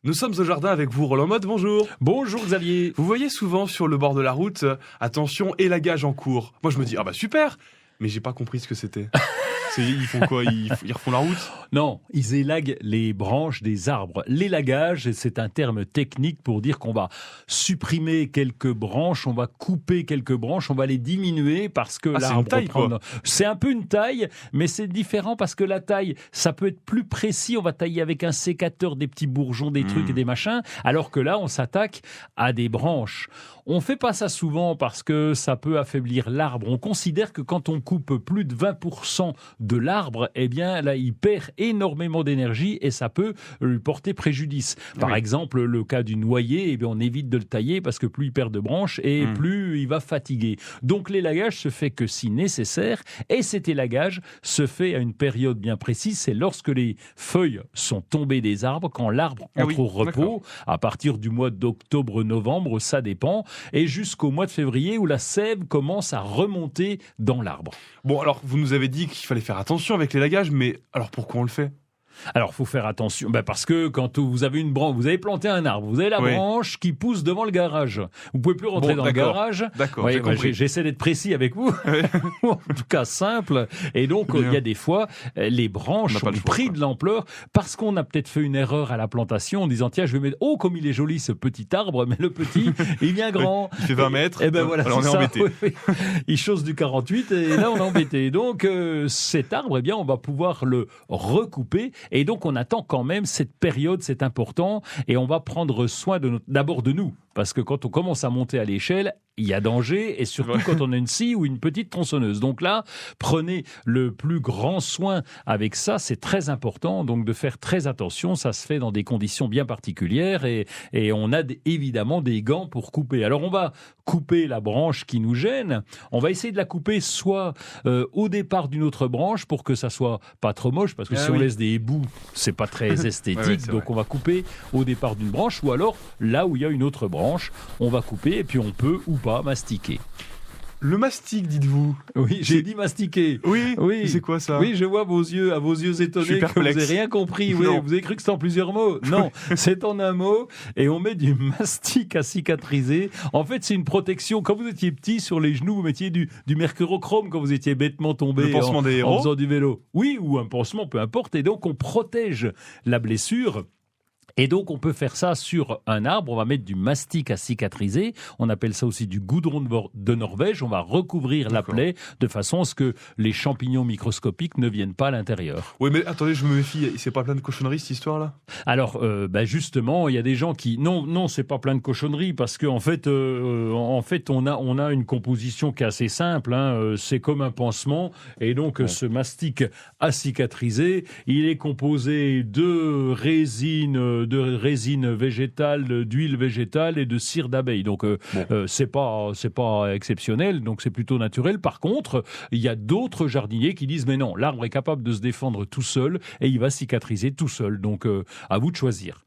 Nous sommes au jardin avec vous, Roland Motte, bonjour. Bonjour Xavier. Vous voyez souvent sur le bord de la route, attention, élagage en cours. Moi je me dis, ah bah super, mais j'ai pas compris ce que c'était. Ils font quoi, ils refont la route? Non, ils élaguent les branches des arbres. L'élagage, c'est un terme technique pour dire qu'on va supprimer quelques branches, on va couper quelques branches, on va les diminuer parce que l'arbre c'est une taille, quoi. C'est un peu une taille, mais c'est différent parce que la taille, ça peut être plus précis. On va tailler avec un sécateur des petits bourgeons, des trucs et des machins, alors que là, on s'attaque à des branches. On fait pas ça souvent parce que ça peut affaiblir l'arbre. On considère que quand on coupe plus de 20% de l'arbre, eh bien là, il perd énormément d'énergie et ça peut lui porter préjudice. Par exemple, le cas du noyer, eh bien, on évite de le tailler parce que plus il perd de branches et plus il va fatiguer. Donc l'élagage se fait que si nécessaire, et cet élagage se fait à une période bien précise, c'est lorsque les feuilles sont tombées des arbres, quand l'arbre entre au repos, à partir du mois d'octobre-novembre, ça dépend, et jusqu'au mois de février où la sève commence à remonter dans l'arbre. Bon, alors vous nous avez dit qu'il fallait faire attention avec l'élagage, mais alors pourquoi on le fait? Alors, faut faire attention, parce que quand vous avez une branche, vous avez planté un arbre, vous avez la branche qui pousse devant le garage. Vous pouvez plus rentrer dans le garage. D'accord, j'ai compris. J'essaie d'être précis avec vous, en tout cas simple. Et donc, il y a des fois, les branches ont pris de l'ampleur parce qu'on a peut-être fait une erreur à la plantation en disant, tiens, je vais mettre, oh, comme il est joli ce petit arbre, mais le petit, il vient grand. Il fait 20 mètres. Et ben voilà, alors on est embêté. Oui. Il chose du 48 et là, on est embêté. Donc, cet arbre, eh bien, on va pouvoir le recouper. Et donc, on attend quand même cette période, c'est important, et on va prendre soin d'abord de nous. Parce que quand on commence à monter à l'échelle, il y a danger, et surtout quand on a une scie ou une petite tronçonneuse. Donc là, prenez le plus grand soin avec ça, c'est très important, donc de faire très attention, ça se fait dans des conditions bien particulières, et on a évidemment des gants pour couper. Alors on va couper la branche qui nous gêne, on va essayer de la couper soit au départ d'une autre branche, pour que ça soit pas trop moche, parce que si on laisse des bouts, c'est pas très esthétique, donc on va couper au départ d'une branche, ou alors là où il y a une autre branche, on va couper et puis on peut ou pas mastiquer. Le mastic, dites-vous? Oui, j'ai dit mastiquer. Oui. C'est quoi ça? Oui, je vois à vos yeux étonnés que vous n'avez rien compris. Oui, vous avez cru que c'était en plusieurs mots. Non, c'est en un mot et on met du mastic à cicatriser. En fait, c'est une protection. Quand vous étiez petit, sur les genoux, vous mettiez du mercurochrome quand vous étiez bêtement tombé en faisant du vélo. Oui, ou un pansement, peu importe. Et donc, on protège la blessure. Et donc, on peut faire ça sur un arbre. On va mettre du mastic à cicatriser. On appelle ça aussi du goudron de Norvège. On va recouvrir la plaie de façon à ce que les champignons microscopiques ne viennent pas à l'intérieur. Oui, mais attendez, je me méfie. C'est pas plein de cochonneries, cette histoire-là? Alors, justement, il y a des gens qui... Non, c'est pas plein de cochonneries parce qu'en fait, on a une composition qui est assez simple. C'est comme un pansement. Et donc, ce mastic à cicatriser, il est composé de résine végétale, d'huile végétale et de cire d'abeille. Donc c'est pas exceptionnel, donc c'est plutôt naturel. Par contre, il y a d'autres jardiniers qui disent mais non, l'arbre est capable de se défendre tout seul et il va cicatriser tout seul. Donc à vous de choisir.